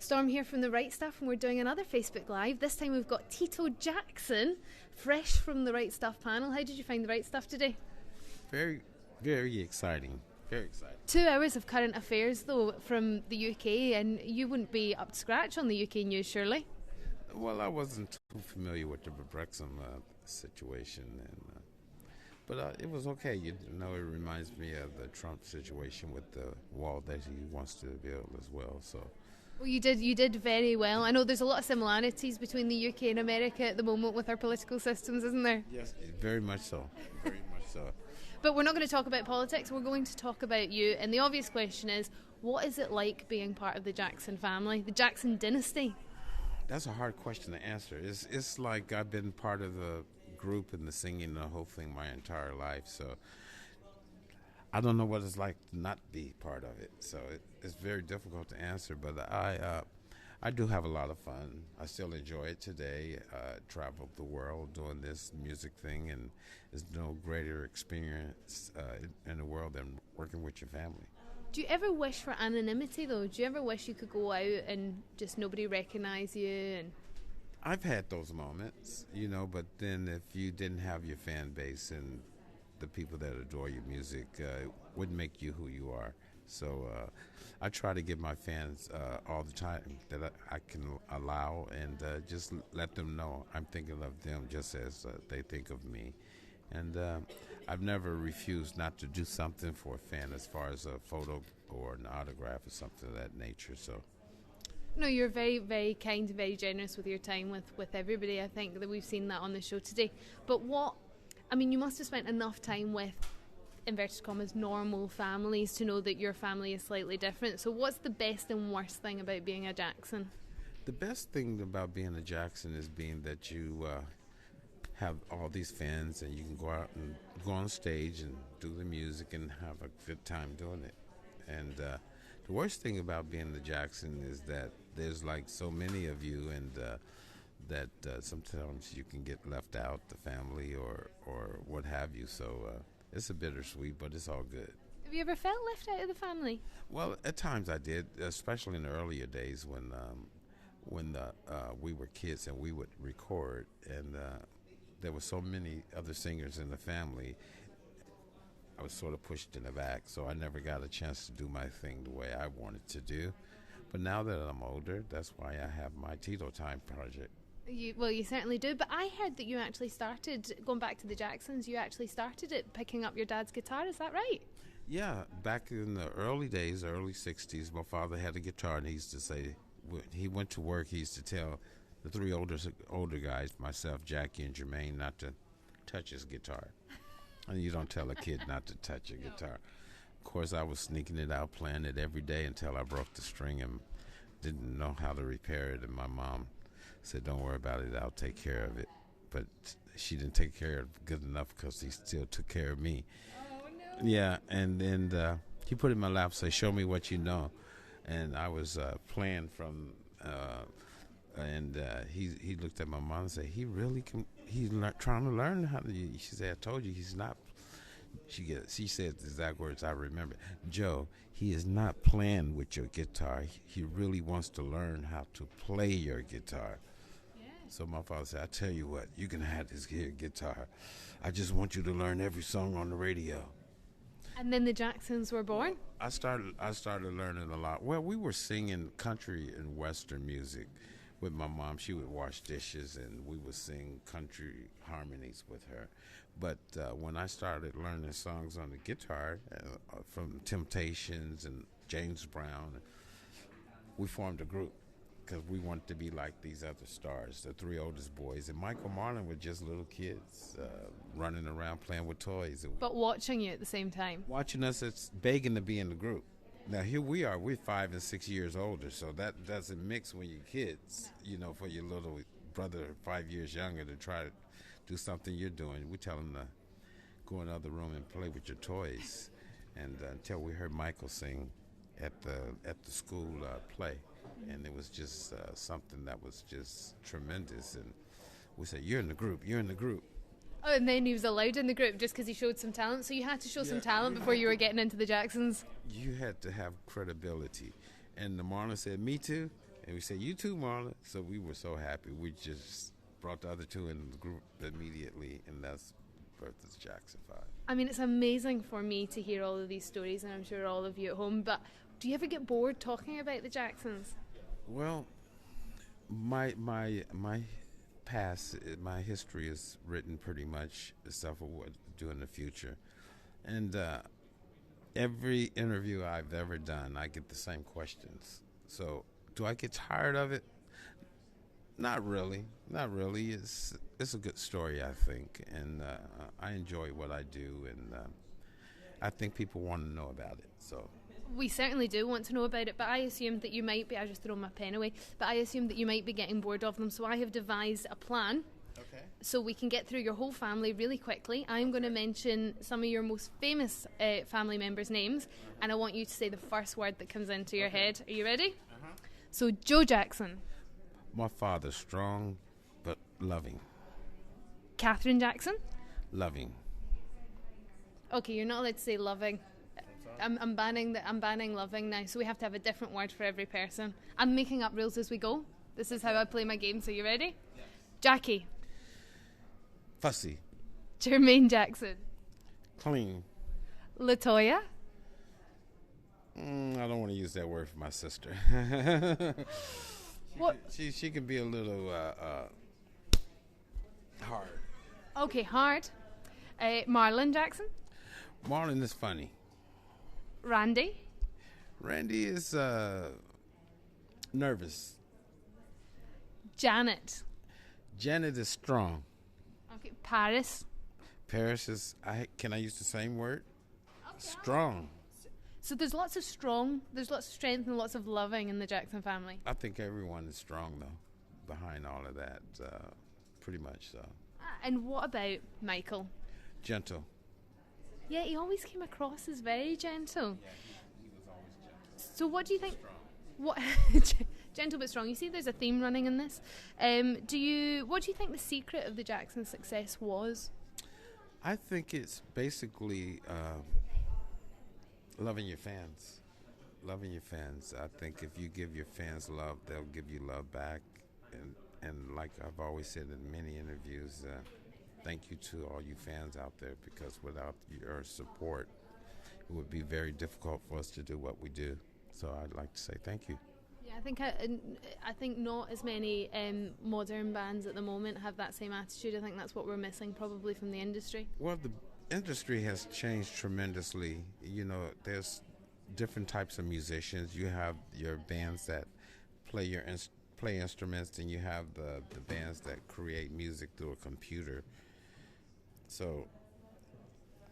Storm here from The Right Stuff, and we're doing another Facebook Live. This time we've got Tito Jackson, fresh from The Right Stuff panel. How did you find The Right Stuff today? Very, very exciting. Very exciting. 2 hours of current affairs, though, from the UK, and you wouldn't be up to scratch on the UK news, surely? Well, I wasn't too familiar with the Brexit situation, but it was okay. You know, it reminds me of the Trump situation with the wall that he wants to build as well. So. Well, you did very well. I know there's a lot of similarities between the UK and America at the moment with our political systems, isn't there? Yes, very much so. Very much so. But we're not going to talk about politics. We're going to talk about you. And the obvious question is, what is it like being part of the Jackson family, the Jackson dynasty? That's a hard question to answer. It's like I've been part of the group and the singing and the whole thing my entire life. So I don't know what it's like to not be part of it. So it's very difficult to answer. But I do have a lot of fun. I still enjoy it today. Traveled the world doing this music thing, and there's no greater experience in the world than working with your family. Do you ever wish for anonymity, though? Do you ever wish you could go out and just nobody recognize you? And I've had those moments, you know, but then if you didn't have your fan base and the people that adore your music, it wouldn't make you who you are. So I try to give my fans all the time that I can allow, and just let them know I'm thinking of them just as they think of me. And I've never refused not to do something for a fan as far as a photo or an autograph or something of that nature. So. No, you're very, very kind and very generous with your time with everybody. I think that we've seen that on the show today. But you must have spent enough time with, inverted commas, normal families to know that your family is slightly different. So what's the best and worst thing about being a Jackson? The best thing about being a Jackson is being that you have all these fans and you can go out and go on stage and do the music and have a good time doing it. And the worst thing about being the Jackson is that there's like so many of you, and that sometimes you can get left out, the family or what have you. So it's a bittersweet, but it's all good. Have you ever felt left out of the family? Well, at times I did, especially in the earlier days when we were kids and we would record, and there were so many other singers in the family. I was sort of pushed in the back, so I never got a chance to do my thing the way I wanted to do. But now that I'm older, that's why I have my Tito Time project. You certainly do. But I heard that you actually started, going back to the Jacksons, you actually started it picking up your dad's guitar. Is that right? Yeah, back in the early days, early 60s, my father had a guitar, and he used to say, when he went to work, he used to tell the three older guys, myself, Jackie, and Jermaine, not to touch his guitar. And you don't tell a kid not to touch a guitar. Of course, I was sneaking it out, playing it every day until I broke the string and didn't know how to repair it. And my mom said, "Don't worry about it, I'll take care of it." But she didn't take care of it good enough because he still took care of me. Oh, no. Yeah, and then he put it in my lap and said, "Show me what you know." And I was playing from... And he looked at my mom and said, "He really can. He's trying to learn how to." She said, "I told you he's not." She said the exact words I remember. "Joe, he is not playing with your guitar. He really wants to learn how to play your guitar." Yeah. So my father said, "I tell you what, you can have this here guitar. I just want you to learn every song on the radio." And then the Jacksons were born? I started learning a lot. Well, we were singing country and Western music with my mom. She would wash dishes, and we would sing country harmonies with her. But when I started learning songs on the guitar from Temptations and James Brown, we formed a group because we wanted to be like these other stars, the three oldest boys. And Michael Marlin were just little kids running around playing with toys. But watching you at the same time. Watching us, it's begging to be in the group. Now, here we are. We're 5 and 6 years older, so that doesn't mix when you're kids, you know, for your little brother 5 years younger to try to do something you're doing. We tell them to go in the other room and play with your toys. And until we heard Michael sing at the school play, and it was just something that was just tremendous. And we said, "You're in the group. You're in the group." Oh, and then he was allowed in the group just because he showed some talent. So you had to show some talent before you were getting into the Jacksons. You had to have credibility. And the Marlon said, "Me too." And we said, "You too, Marlon." So we were so happy. We just brought the other two in the group immediately, and that's Bertha's Jackson 5. I mean, it's amazing for me to hear all of these stories, and I'm sure all of you at home, but do you ever get bored talking about the Jacksons? Well, my past, my history is written pretty much stuff of what I do in the future, and every interview I've ever done, I get the same questions. So, do I get tired of it? Not really. Not really. It's a good story, I think, and I enjoy what I do, and I think people want to know about it. So We certainly do want to know about it, but I assume that you might be, I just throw my pen away, but I assume that you might be getting bored of them, so I have devised a plan. okay. So we can get through your whole family really quickly. I'm going to mention some of your most famous family members' names, and I want you to say the first word that comes into your head. Are you ready? So, Joe Jackson. My father, strong but loving. Catherine Jackson. Loving. Okay, you're not allowed to say loving. I'm banning loving now, so we have to have a different word for every person. I'm making up rules as we go. This is how I play my game, so you ready? Yes. Jackie. Fussy. Jermaine Jackson. Clean. Latoya. I don't want to use that word for my sister. What? She can be a little hard. Okay, hard. Marlon Jackson. Marlon is funny. Randy. Randy is nervous. Janet. Janet is strong. Okay, Paris. Paris is, can I use the same word? Okay. Strong. So there's lots of strong, there's lots of strength and lots of loving in the Jackson family. I think everyone is strong, though, behind all of that, pretty much so. And what about Michael? Gentle. Yeah, he always came across as very gentle. Yeah, he was always gentle. So what do you think? Strong. What gentle but strong. You see, there's a theme running in this. What do you think the secret of the Jackson success was? I think it's basically loving your fans. Loving your fans. I think if you give your fans love, they'll give you love back. And like I've always said in many interviews, thank you to all you fans out there, because without your support, it would be very difficult for us to do what we do. So I'd like to say thank you. Yeah, I think not as many modern bands at the moment have that same attitude. I think that's what we're missing probably from the industry. Well, the industry has changed tremendously. You know, there's different types of musicians. You have your bands that play instruments, and you have the bands that create music through a computer. So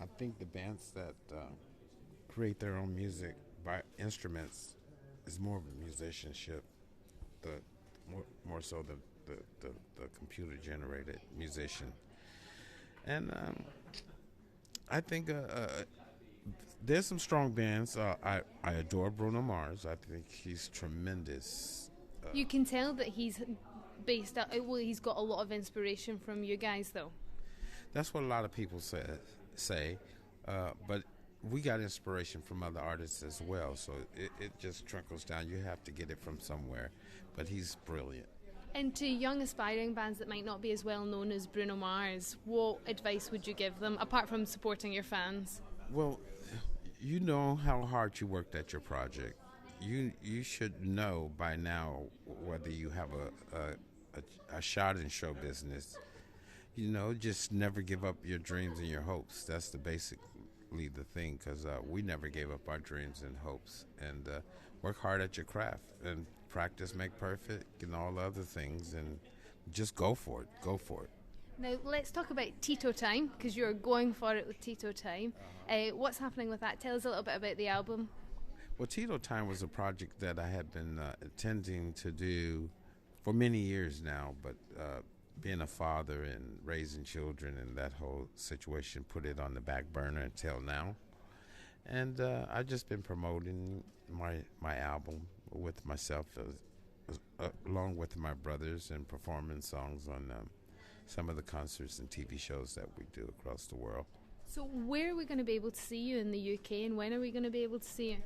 I think the bands that create their own music by instruments is more of a musicianship, more so the computer generated musician. And I think there's some strong bands. I adore Bruno Mars. I think he's tremendous. You can tell that he's based out. Well, he's got a lot of inspiration from you guys, though. That's what a lot of people say. But we got inspiration from other artists as well. So it just trickles down. You have to get it from somewhere. But he's brilliant. And to young aspiring bands that might not be as well known as Bruno Mars, what advice would you give them, apart from supporting your fans? Well, you know how hard you worked at your project. You should know by now whether you have a shot in show business. You know, just never give up your dreams and your hopes. That's basically the thing, because we never gave up our dreams and hopes. And work hard at your craft, and practice make perfect, and all the other things, and just go for it. Go for it. Now, let's talk about Tito Time, because you're going for it with Tito Time. What's happening with that? Tell us a little bit about the album. Well, Tito Time was a project that I had been intending to do for many years now, but being a father and raising children and that whole situation put it on the back burner until now. And I've just been promoting my album with myself, along with my brothers, and performing songs on some of the concerts and TV shows that we do across the world. So where are we going to be able to see you in the UK, and when are we going to be able to see you?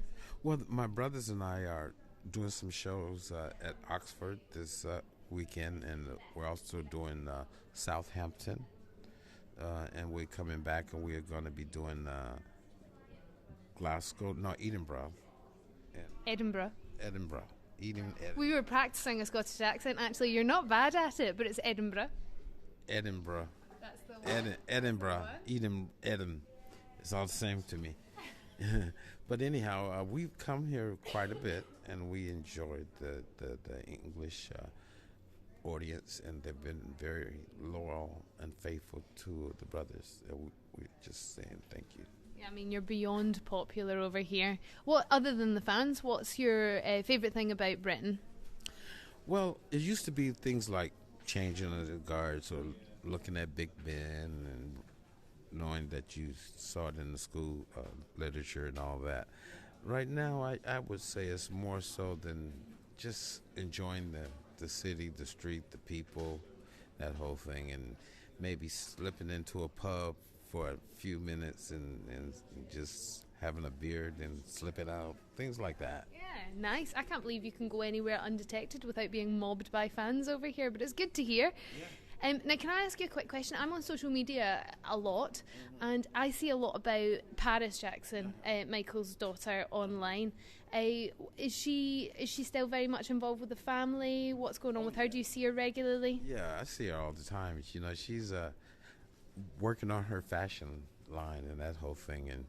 Well, my brothers and I are doing some shows at Oxford this weekend, and we're also doing Southampton, and we're coming back, and we're going to be doing Edinburgh. Edinburgh. Edinburgh. We were practicing a Scottish accent. Actually, you're not bad at it, but it's Edinburgh. Edinburgh. That's the one. Edinburgh. Eden. It's all the same to me. But anyhow, we've come here quite a bit, and we enjoyed the English audience, and they've been very loyal and faithful to the brothers. We're just saying thank you. Yeah, I mean, you're beyond popular over here. What, other than the fans, what's your favourite thing about Britain? Well, it used to be things like changing of the guards or looking at Big Ben and knowing that you saw it in the school literature and all that. Right now, I would say it's more so than just enjoying the city, the street, the people, that whole thing, and maybe slipping into a pub for a few minutes and just having a beer and slip it out, things like that. Yeah, nice. I can't believe you can go anywhere undetected without being mobbed by fans over here, but it's good to hear. Yeah. Now, can I ask you a quick question? I'm on social media a lot, and I see a lot about Paris Jackson, Michael's daughter, online. Is she still very much involved with the family? What's going on with her? Do you see her regularly? Yeah, I see her all the time. You know, she's working on her fashion line and that whole thing, and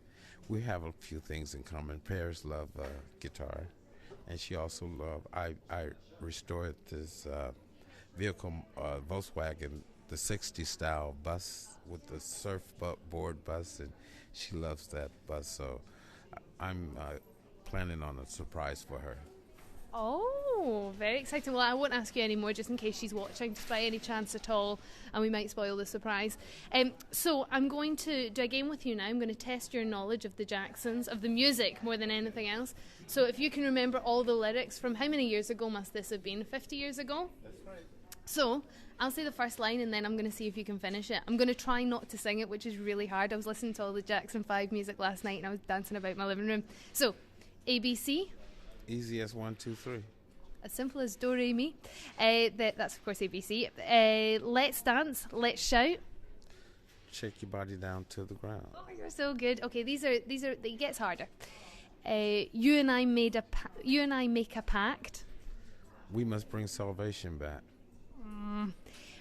we have a few things in common. Paris love guitar, and she also I restored this vehicle, Volkswagen, the 60s style bus with the surfboard bus, and she loves that bus, so I'm planning on a surprise for her. Oh, very exciting. Well, I won't ask you anymore just in case she's watching, just by any chance at all, and we might spoil the surprise. So I'm going to do a game with you now. I'm going to test your knowledge of the Jacksons, of the music more than anything else. So if you can remember all the lyrics from how many years ago must this have been? 50 years ago? That's right. So I'll say the first line, and then I'm going to see if you can finish it. I'm going to try not to sing it, which is really hard. I was listening to all the Jackson 5 music last night, and I was dancing about my living room. So, ABC. Easy as 1, 2, 3. As simple as do, re, mi. That's, of course, ABC. Let's dance. Let's shout. Shake your body down to the ground. Oh, you're so good. Okay, these are. It gets harder. You and I make a pact. We must bring salvation back.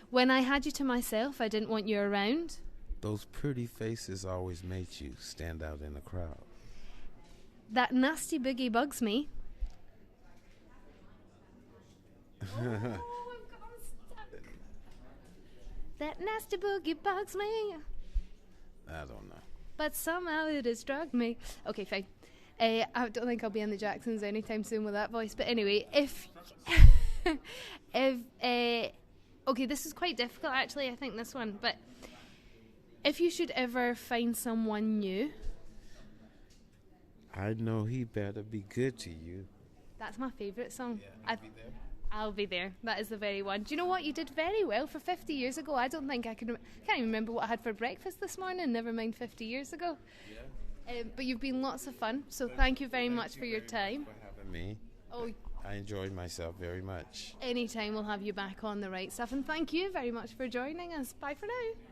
When I had you to myself, I didn't want you around. Those pretty faces always made you stand out in the crowd. That nasty boogie bugs me. I'm stuck. That nasty boogie bugs me. I don't know. But somehow it has struck me. Okay, fine. I don't think I'll be in the Jacksons anytime soon with that voice. But anyway, okay, this is quite difficult actually, I think, this one. But if you should ever find someone new, I know he better be good to you. That's my favourite song. Yeah, be there. I'll be there. That is the very one. Do you know what? You did very well for 50 years ago. I don't think I can. Can't even remember what I had for breakfast this morning. Never mind 50 years ago. Yeah. But you've been lots of fun. So thank you very much for your time. For having me. Oh, I enjoyed myself very much. Anytime we'll have you back on the right stuff. And thank you very much for joining us. Bye for now.